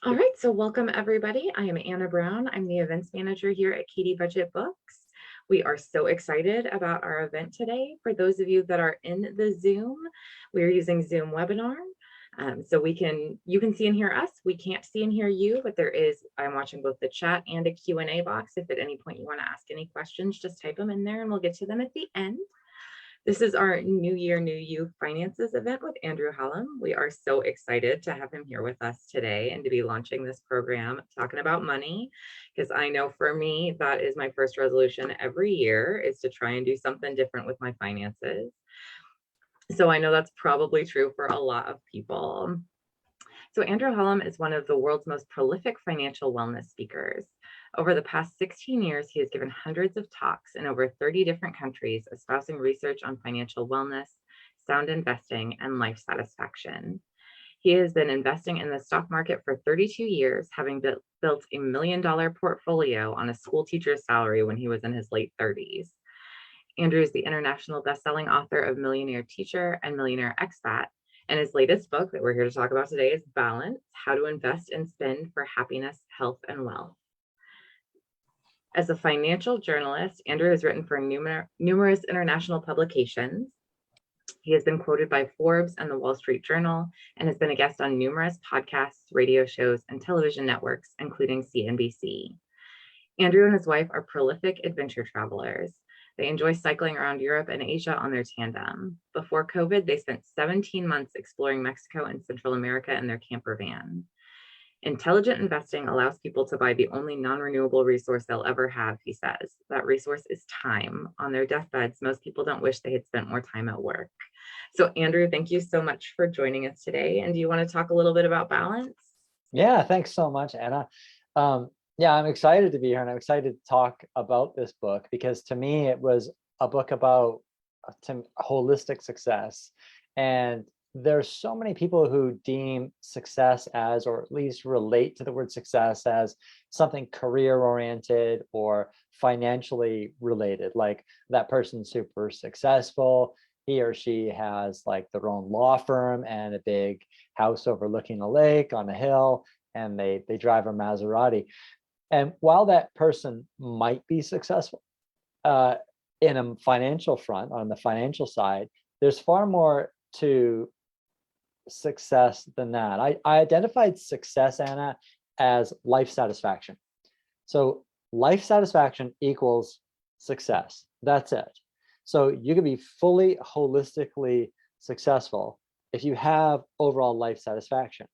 All right, so welcome everybody. I am Anna Brown. I'm the events manager here at Katie Budget Books. We are so excited about our event today. For those of you that are in the Zoom, we are using Zoom webinar. So you can see and hear us. We can't see and hear you, but I'm watching both the chat and a Q&A box. If at any point you want to ask any questions, just type them in there and we'll get to them at the end. This is our New Year, New You Finances event with Andrew Hallam. We are so excited to have him here with us today and to be launching this program talking about money, because I know for me, that is my first resolution every year, is to try and do something different with my finances. So I know that's probably true for a lot of people. So Andrew Hallam is one of the world's most prolific financial wellness speakers. Over the past 16 years, he has given hundreds of talks in over 30 different countries, espousing research on financial wellness, sound investing, and life satisfaction. He has been investing in the stock market for 32 years, having built a $1 million portfolio on a school teacher's salary when he was in his late 30s. Andrew is the international best-selling author of Millionaire Teacher and Millionaire Expat, and his latest book that we're here to talk about today is Balance: How to Invest and Spend for Happiness, Health, and Wealth. As a financial journalist, Andrew has written for numerous international publications. He has been quoted by Forbes and the Wall Street Journal and has been a guest on numerous podcasts, radio shows, and television networks, including CNBC. Andrew and his wife are prolific adventure travelers. They enjoy cycling around Europe and Asia on their tandem. Before COVID, they spent 17 months exploring Mexico and Central America in their camper van. Intelligent investing allows people to buy the only non-renewable resource they'll ever have, he says. That resource is time. On their deathbeds, most people don't wish they had spent more time at work. So Andrew, thank you so much for joining us today. And do you want to talk a little bit about balance? Yeah, thanks so much, Anna. Yeah, I'm excited to be here and I'm excited to talk about this book because to me, it was a book about holistic success. And there's so many people who deem success as, or at least relate to the word success as something career oriented or financially related, like that person's super successful. He or she has like their own law firm and a big house overlooking a lake on a hill, and they drive a Maserati. And while that person might be successful in a financial front, on the financial side, there's far more to success than that. I identified success, Anna, as life satisfaction. So life satisfaction equals success. That's it. So you can be fully holistically successful if you have overall life satisfaction.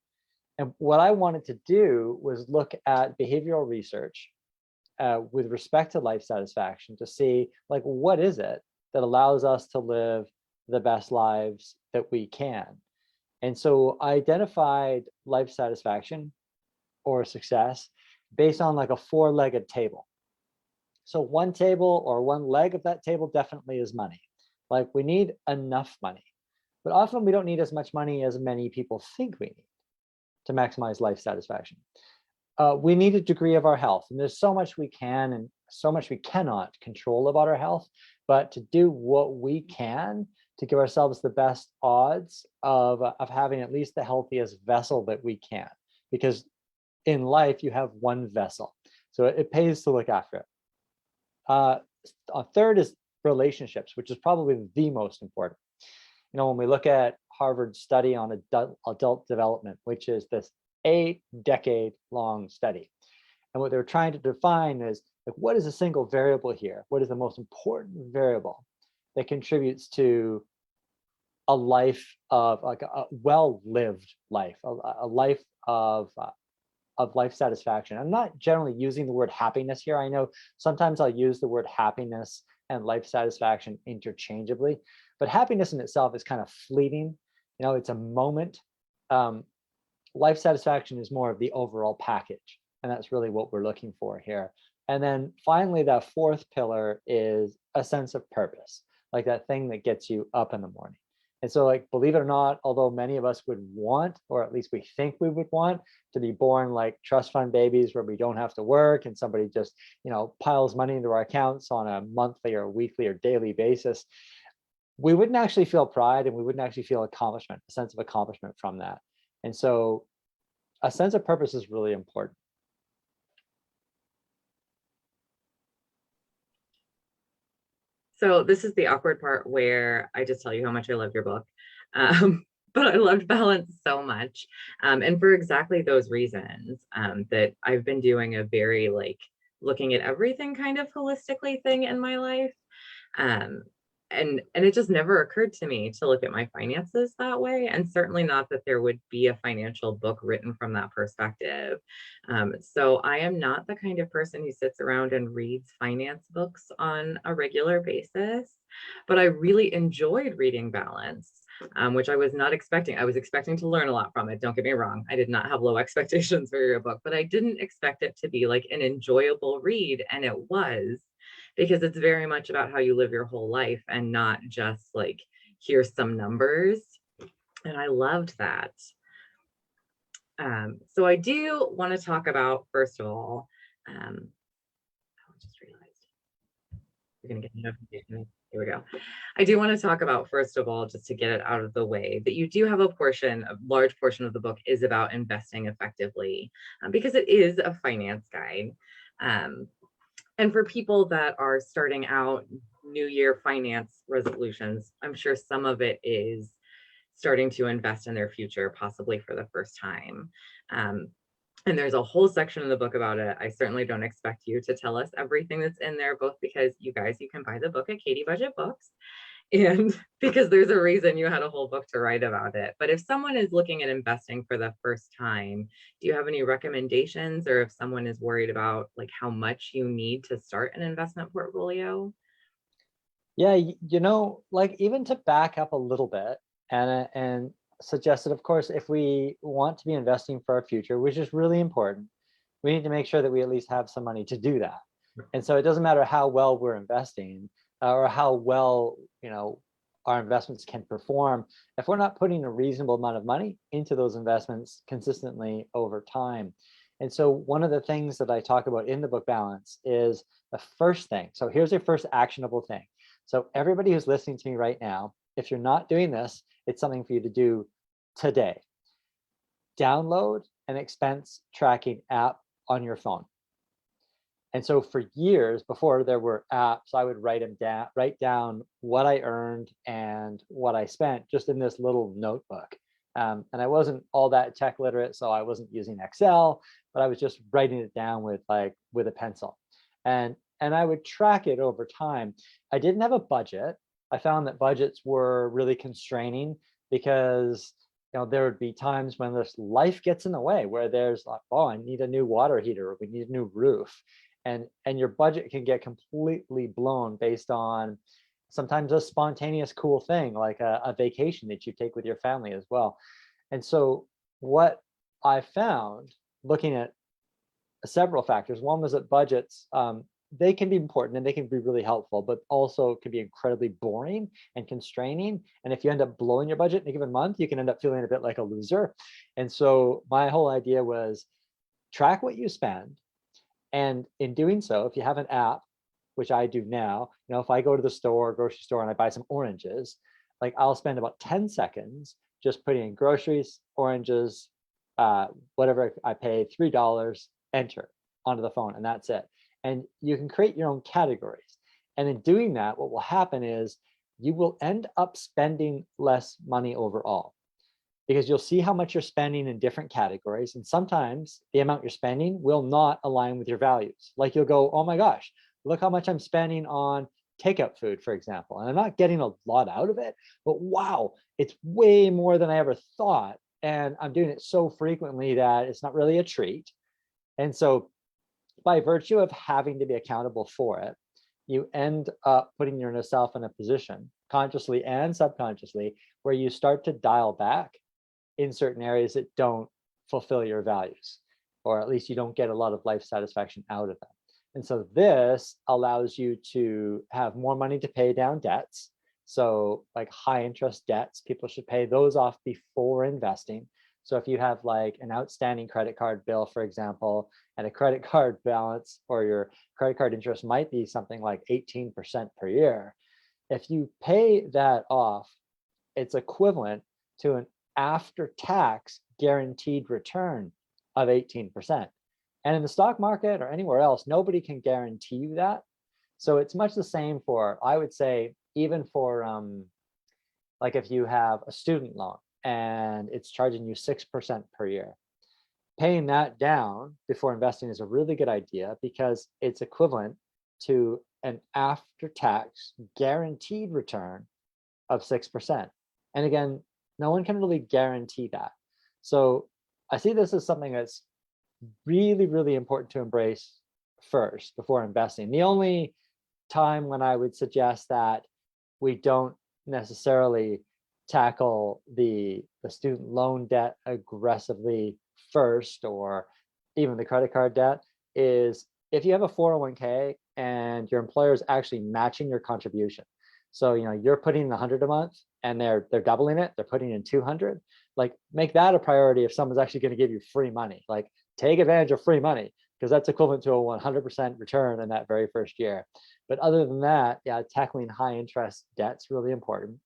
And what I wanted to do was look at behavioral research with respect to life satisfaction to see, like, what is it that allows us to live the best lives that we can? And so I identified life satisfaction or success based on like a four-legged table. So one table or one leg of that table definitely is money. Like, we need enough money, but often we don't need as much money as many people think we need to maximize life satisfaction. We need a degree of our health, and there's so much we can and so much we cannot control about our health, but to do what we can to give ourselves the best odds of having at least the healthiest vessel that we can, because in life you have one vessel, so it pays to look after it. A third is relationships, which is probably the most important. You know, when we look at Harvard's study on adult development, which is this 8-decade-long study, and what they're trying to define is, like, what is a single variable here? What is the most important variable that contributes to a life of, like, a well-lived life, a life of life satisfaction? I'm not generally using the word happiness here. I know sometimes I'll use the word happiness and life satisfaction interchangeably, but happiness in itself is kind of fleeting. You know, it's a moment. Life satisfaction is more of the overall package, and that's really what we're looking for here. And then finally, that fourth pillar is a sense of purpose, like that thing that gets you up in the morning. And so, like, believe it or not, although many of us would want, or at least we think we would want, to be born like trust fund babies where we don't have to work and somebody just, you know, piles money into our accounts on a monthly or weekly or daily basis, we wouldn't actually feel pride and we wouldn't actually feel accomplishment, a sense of accomplishment from that. And so a sense of purpose is really important. So this is the awkward part where I just tell you how much I love your book. Um, but I loved balance so much. And for exactly those reasons, that I've been doing a very like looking at everything kind of holistically thing in my life. Um, and it just never occurred to me to look at my finances that way, and certainly not that there would be a financial book written from that perspective. So I am not the kind of person who sits around and reads finance books on a regular basis, but I really enjoyed reading Balance. Which I was not expecting. I was expecting to learn a lot from it. Don't get me wrong. I did not have low expectations for your book, but I didn't expect it to be like an enjoyable read. And it was, because it's very much about how you live your whole life and not just like, here's some numbers. And I loved that. So I do want to talk about, first of all, I just realized you're going to get a notification. Here we go. I do want to talk about, first of all, just to get it out of the way, that you do have a large portion of the book is about investing effectively, because it is a finance guide. Um, and for people that are starting out, new year finance resolutions, I'm sure some of it is starting to invest in their future, possibly for the first time. Um, and there's a whole section in the book about it. I certainly don't expect you to tell us everything that's in there, both because you guys, you can buy the book at Katie Budget Books, and because there's a reason you had a whole book to write about it. But if someone is looking at investing for the first time, do you have any recommendations? Or if someone is worried about like how much you need to start an investment portfolio? Yeah, like even to back up a little bit and suggest that, of course, if we want to be investing for our future, which is really important, we need to make sure that we at least have some money to do that. And so it doesn't matter how well we're investing, or how well, our investments can perform if we're not putting a reasonable amount of money into those investments consistently over time. And so one of the things that I talk about in the book Balance is the first thing. So here's your first actionable thing. So everybody who's listening to me right now, if you're not doing this, it's something for you to do today. Download an expense tracking app on your phone. And so for years before there were apps, I would write down what I earned and what I spent just in this little notebook. And I wasn't all that tech literate, so I wasn't using Excel, but I was just writing it down with a pencil. And I would track it over time. I didn't have a budget. I found that budgets were really constraining because there would be times when this life gets in the way, where there's like, oh, I need a new water heater, or we need a new roof. And your budget can get completely blown based on sometimes a spontaneous cool thing, like a vacation that you take with your family as well. And so what I found, looking at several factors, one was that budgets, they can be important and they can be really helpful, but also can be incredibly boring and constraining. And if you end up blowing your budget in a given month, you can end up feeling a bit like a loser. And so my whole idea was track what you spend. And in doing so, if you have an app, which I do now, if I go to the store, grocery store, and I buy some oranges, like I'll spend about 10 seconds just putting in groceries, oranges, whatever I pay, $3, enter onto the phone, and that's it. And you can create your own categories. And in doing that, what will happen is you will end up spending less money overall, because you'll see how much you're spending in different categories. And sometimes the amount you're spending will not align with your values. Like you'll go, oh my gosh, look how much I'm spending on takeout food, for example. And I'm not getting a lot out of it, but wow, it's way more than I ever thought. And I'm doing it so frequently that it's not really a treat. And so by virtue of having to be accountable for it, you end up putting yourself in a position, consciously and subconsciously, where you start to dial back in certain areas that don't fulfill your values, or at least you don't get a lot of life satisfaction out of them. And so this allows you to have more money to pay down debts. So like high interest debts, people should pay those off before investing. So if you have like an outstanding credit card bill, for example, and a credit card balance, or your credit card interest might be something like 18% per year, if you pay that off, it's equivalent to an after-tax guaranteed return of 18%. And in the stock market or anywhere else, nobody can guarantee you that. So it's much the same for, I would say, even for like if you have a student loan and it's charging you 6% per year, paying that down before investing is a really good idea because it's equivalent to an after-tax guaranteed return of 6%. And again, no one can really guarantee that. So I see this as something that's really, really important to embrace first before investing. The only time when I would suggest that we don't necessarily tackle the student loan debt aggressively first, or even the credit card debt, is if you have a 401k and your employer is actually matching your contribution. So, you know, you're putting in 100 a month and they're doubling it, they're putting in 200, like make that a priority if someone's actually going to give you free money. Like take advantage of free money because that's equivalent to a 100% return in that very first year. But other than that, yeah, tackling high interest debt's really important.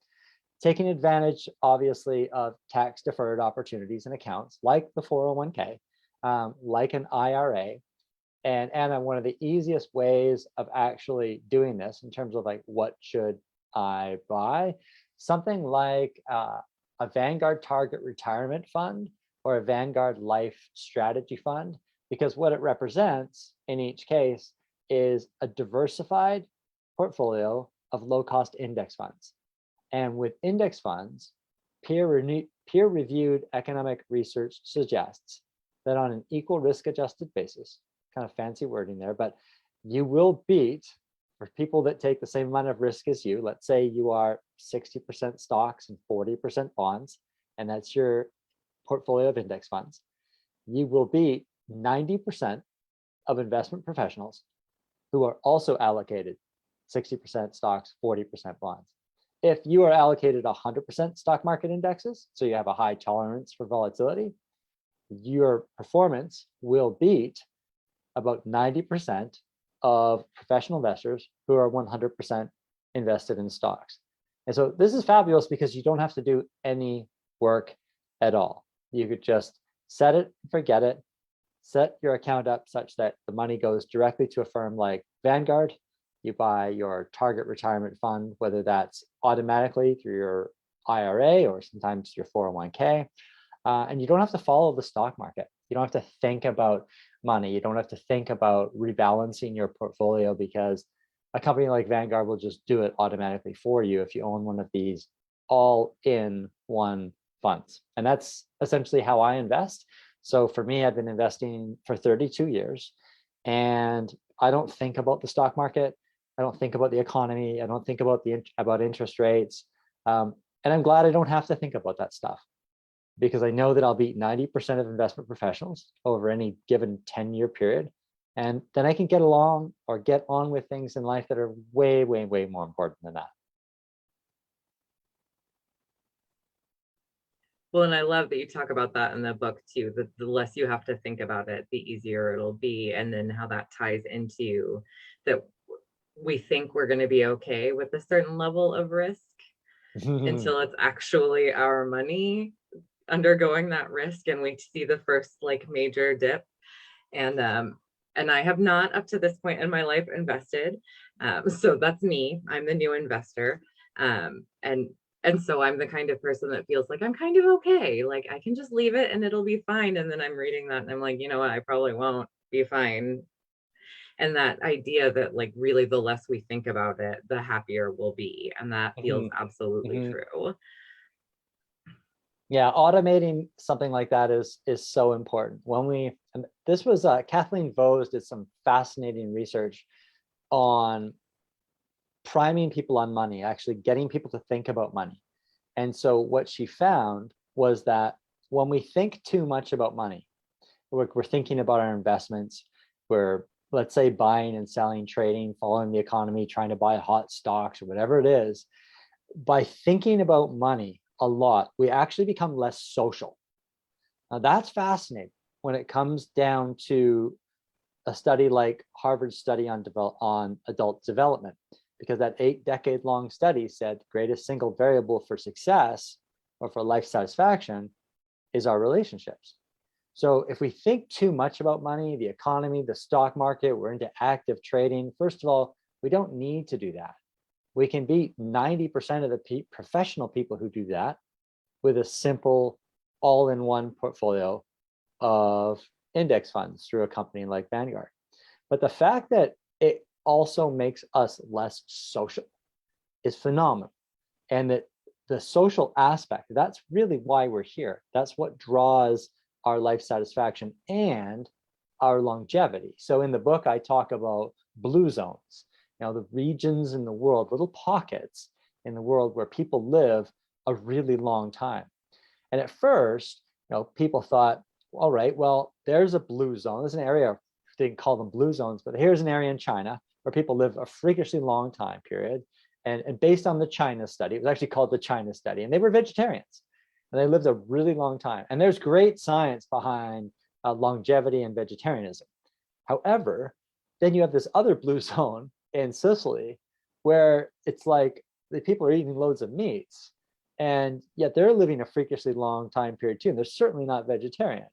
Taking advantage, obviously, of tax deferred opportunities and accounts like the 401k, like an IRA. And Anna, one of the easiest ways of actually doing this in terms of like, what should I buy? Something like a Vanguard Target Retirement Fund or a Vanguard Life Strategy Fund, because what it represents in each case is a diversified portfolio of low-cost index funds. And with index funds, peer-reviewed economic research suggests that on an equal risk-adjusted basis, kind of fancy wording there, but you will beat, for people that take the same amount of risk as you, let's say you are 60% stocks and 40% bonds, and that's your portfolio of index funds, you will beat 90% of investment professionals who are also allocated 60% stocks, 40% bonds. If you are allocated 100% stock market indexes, so you have a high tolerance for volatility, your performance will beat about 90% of professional investors who are 100% invested in stocks. And so this is fabulous because you don't have to do any work at all. You could just set it, forget it, set your account up such that the money goes directly to a firm like Vanguard. You buy your target retirement fund, whether that's automatically through your IRA or sometimes your 401k. And you don't have to follow the stock market. You don't have to think about money. You don't have to think about rebalancing your portfolio because a company like Vanguard will just do it automatically for you if you own one of these all-in-one funds. And that's essentially how I invest. So for me, I've been investing for 32 years and I don't think about the stock market. I don't think about the economy. I don't think about about interest rates. And I'm glad I don't have to think about that stuff because I know that I'll beat 90% of investment professionals over any given 10-year period. And then I can get along or get on with things in life that are way, way, way more important than that. Well, and I love that you talk about that in the book too, that the less you have to think about it, the easier it'll be. And then how that ties into that we think we're going to be okay with a certain level of risk until it's actually our money undergoing that risk and we see the first like major dip. And I have not up to this point in my life invested. So that's me. I'm the new investor. And so I'm the kind of person that feels like I'm kind of okay. Like I can just leave it and it'll be fine. And then I'm reading that and I'm like, you know what, I probably won't be fine. And that idea that like really the less we think about it, the happier we'll be. And that feels absolutely true. Yeah, automating something like that is so important. When this was Kathleen Vose did some fascinating research on priming people on money, actually getting people to think about money. And so what she found was that when we think too much about money, we're thinking about our investments, we're, let's say, buying and selling, trading, following the economy, trying to buy hot stocks or whatever it is, by thinking about money a lot, we actually become less social. Now that's fascinating when it comes down to a study like Harvard's study on adult development, because that 8-decade-long study said the greatest single variable for success or for life satisfaction is our relationships. So if we think too much about money, the economy, the stock market, we're into active trading, first of all, we don't need to do that. We can beat 90% of the professional people who do that with a simple all-in-one portfolio of index funds through a company like Vanguard. But the fact that it also makes us less social is phenomenal. And that the social aspect, that's really why we're here. That's what draws our life satisfaction and our longevity. So in the book, I talk about blue zones, the regions in the world, little pockets in the world where people live a really long time. And at first, people thought, all right, well, there's a blue zone. There's an area, they didn't call them blue zones, but here's an area in China where people live a freakishly long time period. And based on the China study, it was actually called the China study, and they were vegetarians. And they lived a really long time. And there's great science behind longevity and vegetarianism. However, then you have this other blue zone in Sicily where it's like the people are eating loads of meats, and yet they're living a freakishly long time period too. And they're certainly not vegetarian.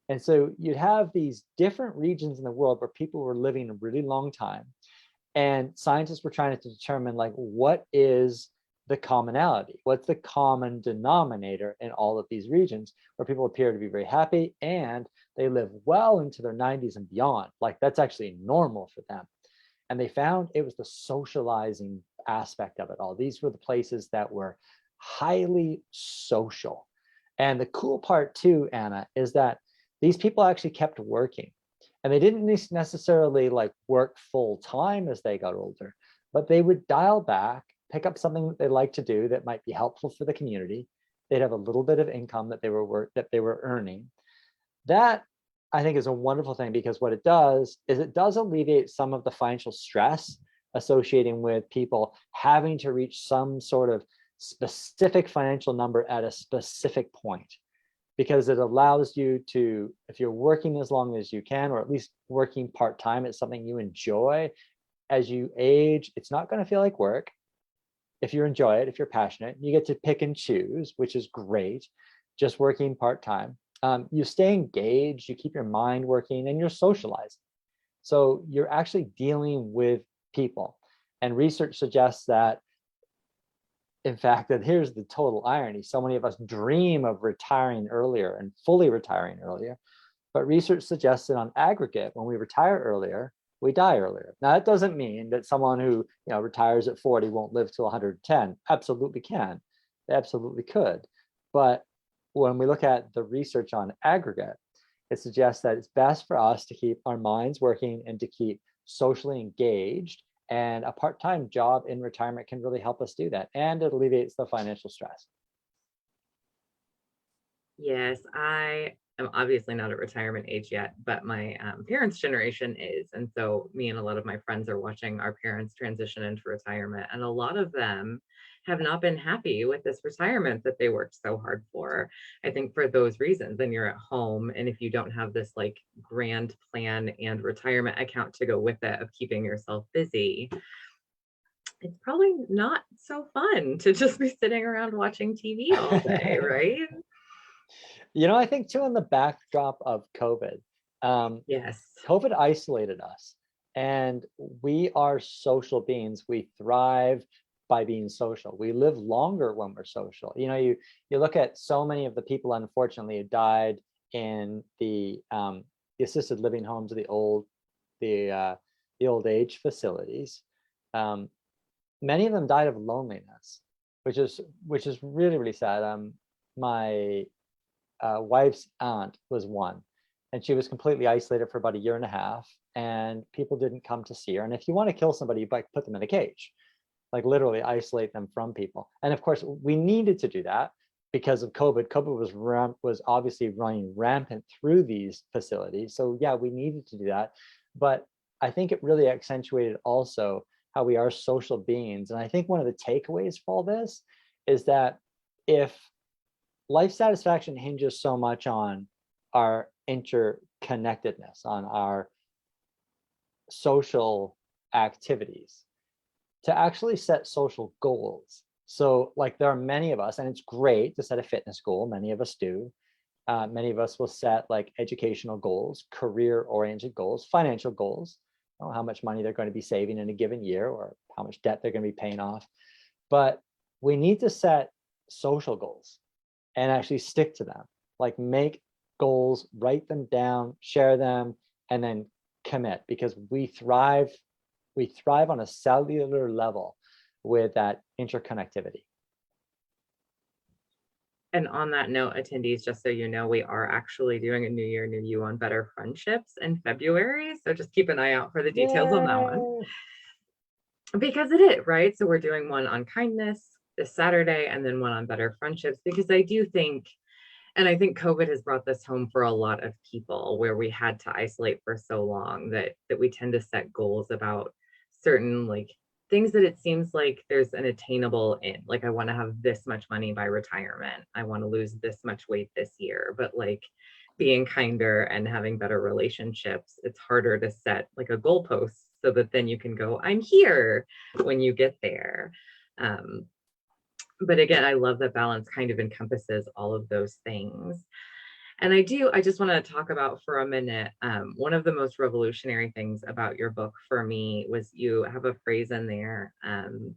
And so you'd have these different regions in the world where people were living a really long time. And scientists were trying to determine, like, what is the commonality? What's the common denominator in all of these regions where people appear to be very happy and they live well into their 90s and beyond? Like, that's actually normal for them. And they found it was the socializing aspect of it all. These were the places that were highly social. And the cool part too, Anna, is that these people actually kept working. And they didn't necessarily like work full time as they got older, but they would dial back, pick up something that they like to do that might be helpful for the community. They'd have a little bit of income that they were earning. That, I think, is a wonderful thing, because what it does is it does alleviate some of the financial stress associating with people having to reach some sort of specific financial number at a specific point, because it allows you to, if you're working as long as you can, or at least working part-time, it's something you enjoy. As you age, it's not going to feel like work. If you enjoy it, if you're passionate, you get to pick and choose, which is great. Just working part-time. You stay engaged, you keep your mind working, and you're socializing. So you're actually dealing with people. And research suggests that, in fact, that here's the total irony. So many of us dream of retiring earlier and fully retiring earlier, but research suggests that on aggregate, when we retire earlier, we die earlier. Now, that doesn't mean that someone who retires at 40 won't live to 110. Absolutely can. They absolutely could. But when we look at the research on aggregate, it suggests that it's best for us to keep our minds working and to keep socially engaged. And a part-time job in retirement can really help us do that. And it alleviates the financial stress. Yes, I am obviously not at retirement age yet, but my parents' generation is. And so me and a lot of my friends are watching our parents transition into retirement. And a lot of them have not been happy with this retirement that they worked so hard for. I think for those reasons, and you're at home, and if you don't have this like grand plan and retirement account to go with it of keeping yourself busy, it's probably not so fun to just be sitting around watching TV all day, right? I think too, in the backdrop of COVID, Yes. COVID isolated us, and we are social beings. We thrive by being social. We live longer when we're social. You look at so many of the people, unfortunately, who died in the assisted living homes, or the old age facilities. Many of them died of loneliness, which is really, really sad. My wife's aunt was one, and she was completely isolated for about a year and a half, and people didn't come to see her. And if you want to kill somebody, you like put them in a cage, like literally isolate them from people. And of course, we needed to do that because of COVID. COVID was obviously running rampant through these facilities. So yeah, we needed to do that. But I think it really accentuated also how we are social beings. And I think one of the takeaways for all this is that if life satisfaction hinges so much on our interconnectedness, on our social activities, to actually set social goals. So like there are many of us, and it's great to set a fitness goal, many of us do, Many of us will set like educational goals, career-oriented goals, financial goals, how much money they're going to be saving in a given year or how much debt they're going to be paying off. But we need to set social goals and actually stick to them. Like make goals, write them down, share them, and then commit, because we thrive on a cellular level with that interconnectivity. And on that note, attendees, just so you know, we are actually doing a New Year, New You on better friendships in February. So just keep an eye out for the details on that one. Yay! Because it is, right? So we're doing one on kindness this Saturday and then one on better friendships, because I do think, and I think COVID has brought this home for a lot of people, where we had to isolate for so long that we tend to set goals about certain like things that it seems like there's an attainable in. Like I want to have this much money by retirement. I want to lose this much weight this year. But like being kinder and having better relationships, it's harder to set like a goalpost so that then you can go, I'm here when you get there. But again, I love that balance kind of encompasses all of those things. And I just want to talk about for a minute, one of the most revolutionary things about your book for me was you have a phrase in there that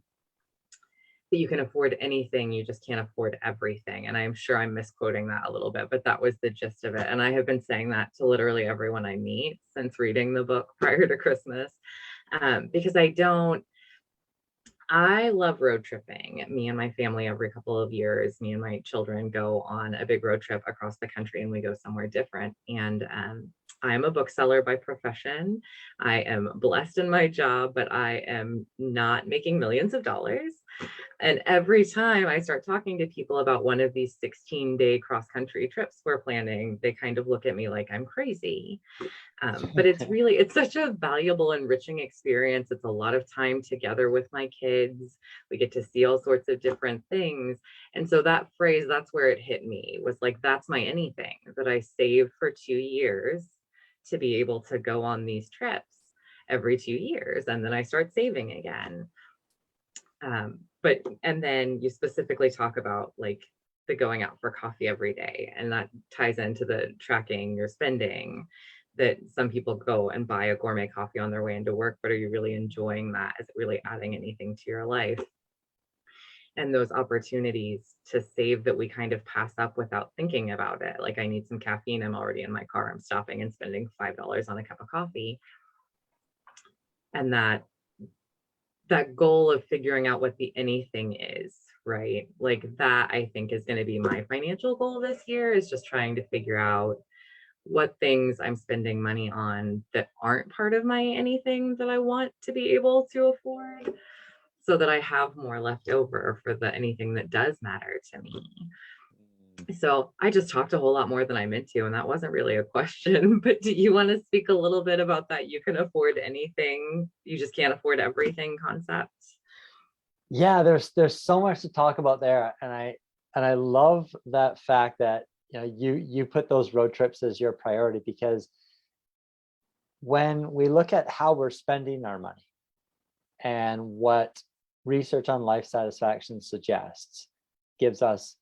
you can afford anything, you just can't afford everything. And I'm sure I'm misquoting that a little bit, but that was the gist of it. And I have been saying that to literally everyone I meet since reading the book prior to Christmas, because I love road tripping. Me and my family, every couple of years, me and my children go on a big road trip across the country and we go somewhere different. And I'm a bookseller by profession. I am blessed in my job, but I am not making millions of dollars. And every time I start talking to people about one of these 16-day cross-country trips we're planning, they kind of look at me like I'm crazy. But it's such a valuable, enriching experience. It's a lot of time together with my kids. We get to see all sorts of different things. And so that phrase, that's where it hit me, was like, that's my anything that I saved for 2 years to be able to go on these trips every 2 years. And then I start saving again. And then you specifically talk about like the going out for coffee every day. And that ties into the tracking your spending, that some people go and buy a gourmet coffee on their way into work, but are you really enjoying that? Is it really adding anything to your life? And those opportunities to save that we kind of pass up without thinking about it. Like I need some caffeine, I'm already in my car, I'm stopping and spending $5 on a cup of coffee. And that goal of figuring out what the anything is, right? Like that I think is going to be my financial goal this year, is just trying to figure out what things I'm spending money on that aren't part of my anything that I want to be able to afford, so that I have more left over for the anything that does matter to me. So I just talked a whole lot more than I meant to, and that wasn't really a question, but do you want to speak a little bit about that you can afford anything, you just can't afford everything concept? Yeah, there's so much to talk about there. And I love that fact that you put those road trips as your priority, because when we look at how we're spending our money and what research on life satisfaction suggests gives us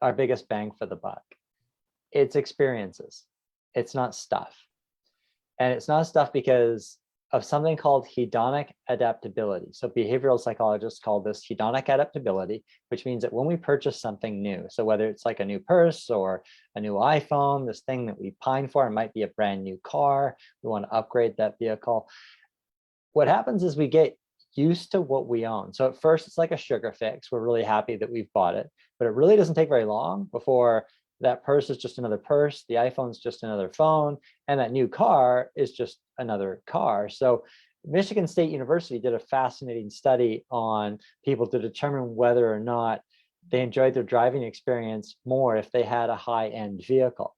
our biggest bang for the buck, it's experiences. It's not stuff. And it's not stuff because of something called hedonic adaptability. So behavioral psychologists call this hedonic adaptability, which means that when we purchase something new, so whether it's like a new purse or a new iPhone, this thing that we pine for, it might be a brand new car, we want to upgrade that vehicle. What happens is we get used to what we own. So at first it's like a sugar fix. We're really happy that we've bought it, but it really doesn't take very long before that purse is just another purse, the iPhone's just another phone, and that new car is just another car. So Michigan State University did a fascinating study on people to determine whether or not they enjoyed their driving experience more if they had a high-end vehicle.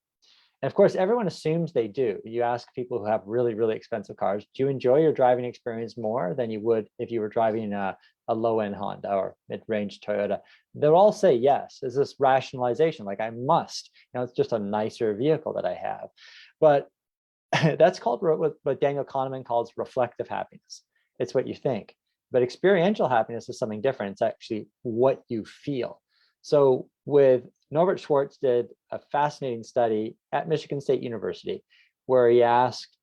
And of course, everyone assumes they do. You ask people who have really, really expensive cars, do you enjoy your driving experience more than you would if you were driving a low-end Honda or mid-range Toyota? They'll all say yes. Is this rationalization? Like I must, it's just a nicer vehicle that I have. But that's called what Daniel Kahneman calls reflective happiness. It's what you think. But experiential happiness is something different. It's actually what you feel. So with Norbert Schwartz did a fascinating study at Michigan State University where he asked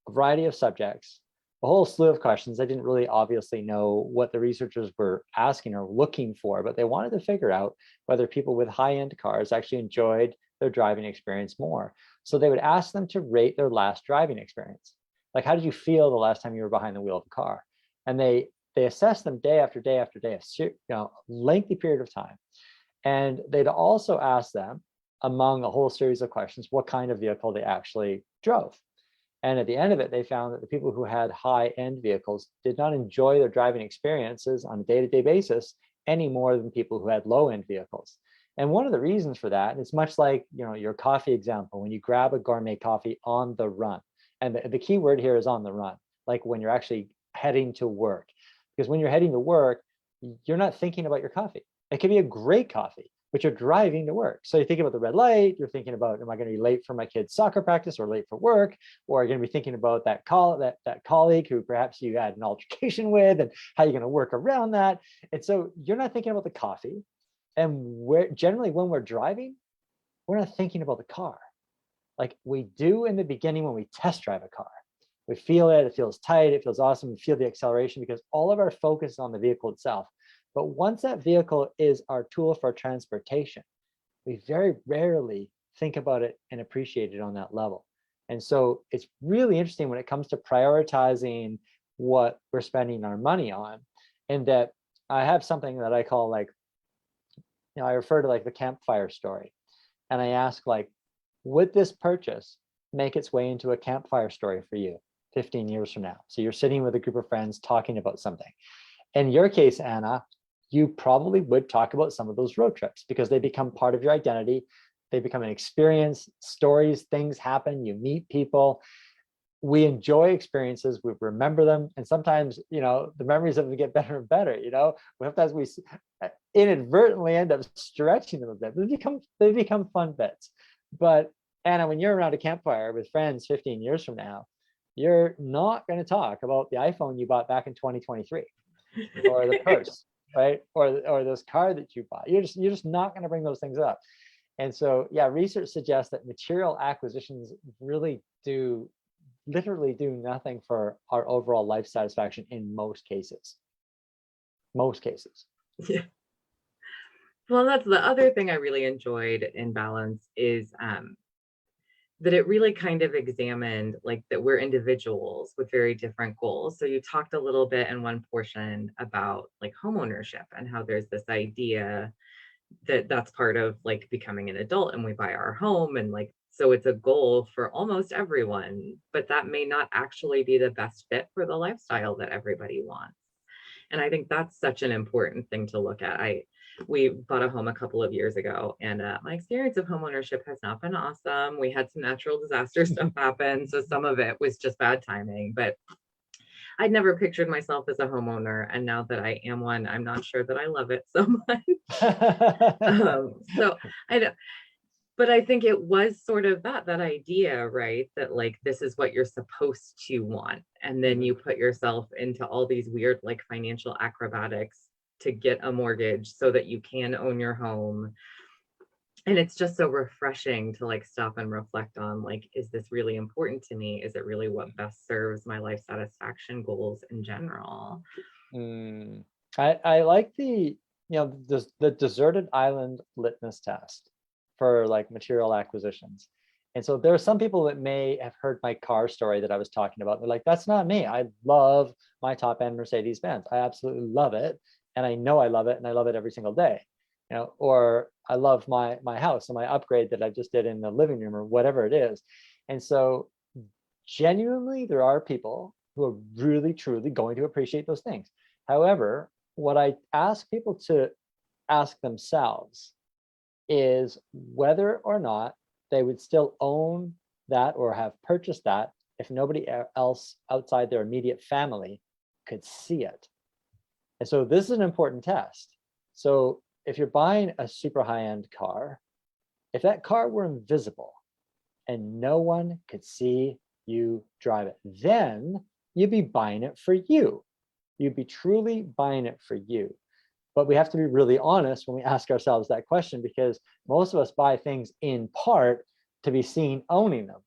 a variety of subjects, a whole slew of questions. I didn't really obviously know what the researchers were asking or looking for, but they wanted to figure out whether people with high-end cars actually enjoyed their driving experience more. So they would ask them to rate their last driving experience. Like, how did you feel the last time you were behind the wheel of a car? And they assessed them day after day after day, a lengthy period of time. And they'd also ask them, among a whole series of questions, what kind of vehicle they actually drove. And at the end of it, they found that the people who had high-end vehicles did not enjoy their driving experiences on a day-to-day basis any more than people who had low-end vehicles. And one of the reasons for that, and it's much like your coffee example, when you grab a gourmet coffee on the run. And the key word here is on the run, like when you're actually heading to work. Because when you're heading to work, you're not thinking about your coffee. It could be a great coffee, but you're driving to work. So you think about the red light, you're thinking about, am I going to be late for my kid's soccer practice or late for work? Or are you going to be thinking about that colleague who perhaps you had an altercation with and how you're going to work around that. And so you're not thinking about the coffee. And generally when we're driving, we're not thinking about the car. Like we do in the beginning when we test drive a car. We feel it, it feels tight, it feels awesome, we feel the acceleration because all of our focus is on the vehicle itself. But once that vehicle is our tool for transportation, we very rarely think about it and appreciate it on that level. And so it's really interesting when it comes to prioritizing what we're spending our money on. And that I have something that I call I refer to like the campfire story. And I ask would this purchase make its way into a campfire story for you 15 years from now? So you're sitting with a group of friends talking about something. In your case, Anna, you probably would talk about some of those road trips because they become part of your identity. They become an experience, stories, things happen, you meet people. We enjoy experiences, we remember them. And sometimes, the memories of them get better and better, sometimes we inadvertently end up stretching them a bit. They become fun bits. But Anna, when you're around a campfire with friends 15 years from now, you're not going to talk about the iPhone you bought back in 2023 or the purse, right? Or this car that you bought. You're just not going to bring those things up. And so, yeah, research suggests that material acquisitions really literally do nothing for our overall life satisfaction in most cases. Most cases. Yeah. Well, that's the other thing I really enjoyed in Balance is that it really kind of examined that we're individuals with very different goals. So you talked a little bit in one portion about home ownership and how there's this idea that that's part of becoming an adult and we buy our home and so it's a goal for almost everyone, but that may not actually be the best fit for the lifestyle that everybody wants. And I think that's such an important thing to look at. We bought a home a couple of years ago, and my experience of homeownership has not been awesome. We had some natural disaster stuff happen, so some of it was just bad timing. But I'd never pictured myself as a homeowner, and now that I am one, I'm not sure that I love it so much. So I don't. But I think it was sort of that idea, right? That this is what you're supposed to want. And then you put yourself into all these weird financial acrobatics to get a mortgage so that you can own your home. And it's just so refreshing to stop and reflect on is this really important to me? Is it really what best serves my life satisfaction goals in general? I like the deserted island litmus test for material acquisitions. And so there are some people that may have heard my car story that I was talking about. They're like, that's not me. I love my top end Mercedes Benz. I absolutely love it. And I know I love it, and I love it every single day. Or I love my house and my upgrade that I just did in the living room or whatever it is. And so genuinely, there are people who are really, truly going to appreciate those things. However, what I ask people to ask themselves is whether or not they would still own that or have purchased that if nobody else outside their immediate family could see it. And so this is an important test. So if you're buying a super high-end car, if that car were invisible and no one could see you drive it, then you'd be buying it for you. You'd be truly buying it for you. But we have to be really honest when we ask ourselves that question, because most of us buy things in part to be seen owning them.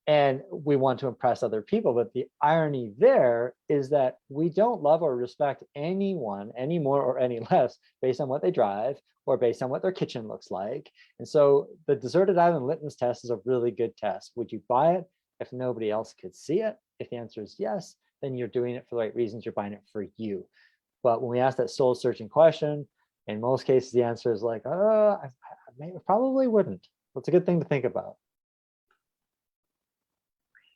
And we want to impress other people. But the irony there is that we don't love or respect anyone any more or any less based on what they drive or based on what their kitchen looks like. And so the deserted island litmus test is a really good test. Would you buy it if nobody else could see it? If the answer is yes, then you're doing it for the right reasons. You're buying it for you. But when we ask that soul searching question, in most cases, the answer is like, I probably wouldn't. It's a good thing to think about.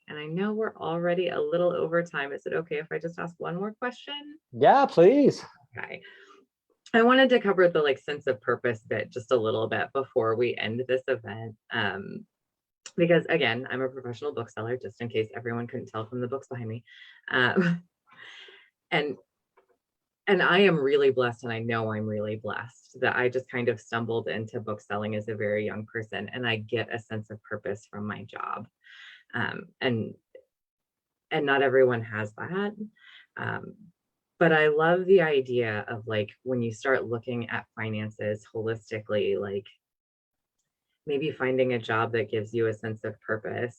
And I know we're already a little over time. Is it okay if I just ask one more question? Yeah, please. Okay. I wanted to cover the sense of purpose bit just a little bit before we end this event. Because again, I'm a professional bookseller, just in case everyone couldn't tell from the books behind me. And I am really blessed, and I know I'm really blessed that I just kind of stumbled into bookselling as a very young person, and I get a sense of purpose from my job. And not everyone has that. But I love the idea of when you start looking at finances holistically, maybe finding a job that gives you a sense of purpose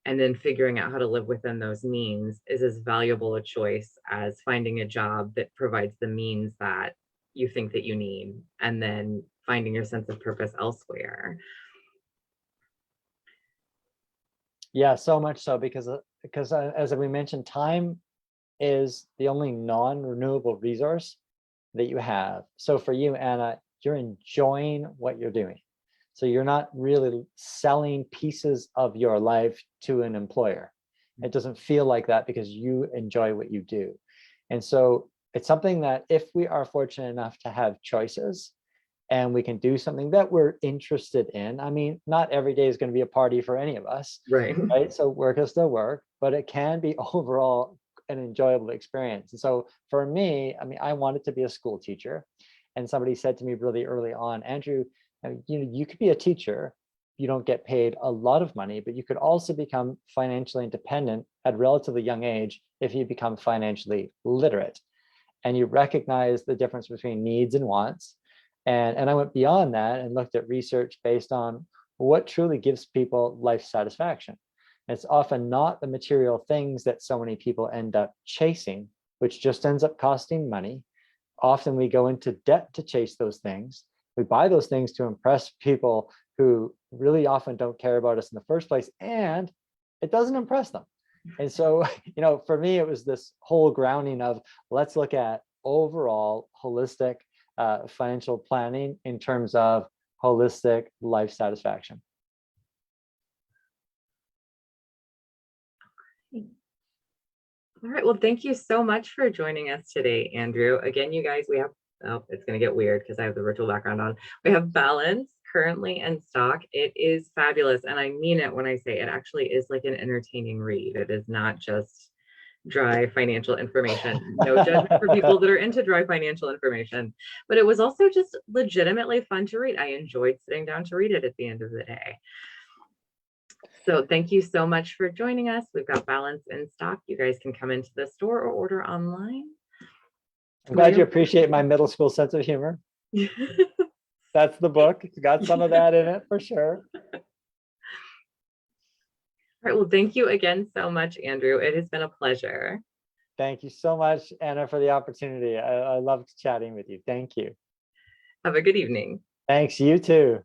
and then figuring out how to live within those means is as valuable a choice as finding a job that provides the means that you think that you need, and then finding your sense of purpose elsewhere. Yeah, so much so, because as we mentioned, time is the only non-renewable resource that you have. So for you, Anna, you're enjoying what you're doing. So you're not really selling pieces of your life to an employer. It doesn't feel like that because you enjoy what you do. And so it's something that if we are fortunate enough to have choices and we can do something that we're interested in, I mean, not every day is going to be a party for any of us, Right. So work is still work, but it can be overall an enjoyable experience. And so for me, I mean, I wanted to be a school teacher, and somebody said to me really early on, Andrew, you could be a teacher, you don't get paid a lot of money, but you could also become financially independent at a relatively young age if you become financially literate and you recognize the difference between needs and wants. And I went beyond that and looked at research based on what truly gives people life satisfaction. It's often not the material things that so many people end up chasing, which just ends up costing money. Often we go into debt to chase those things. We buy those things to impress people who really often don't care about us in the first place, and it doesn't impress them. And so, for me, it was this whole grounding of let's look at overall holistic financial planning in terms of holistic life satisfaction. All right. Well, thank you so much for joining us today, Andrew. Again, you guys, we have, it's going to get weird because I have the virtual background on. We have Balance currently in stock. It is fabulous. And I mean it when I say it actually is like an entertaining read. It is not just dry financial information. No judgment for people that are into dry financial information, but it was also just legitimately fun to read. I enjoyed sitting down to read it at the end of the day. So thank you so much for joining us. We've got Balance in stock. You guys can come into the store or order online. I'm glad you appreciate my middle school sense of humor. That's the book. It's got some of that in it for sure. All right. Well, thank you again so much, Andrew. It has been a pleasure. Thank you so much, Anna, for the opportunity. I loved chatting with you. Thank you. Have a good evening. Thanks. You too.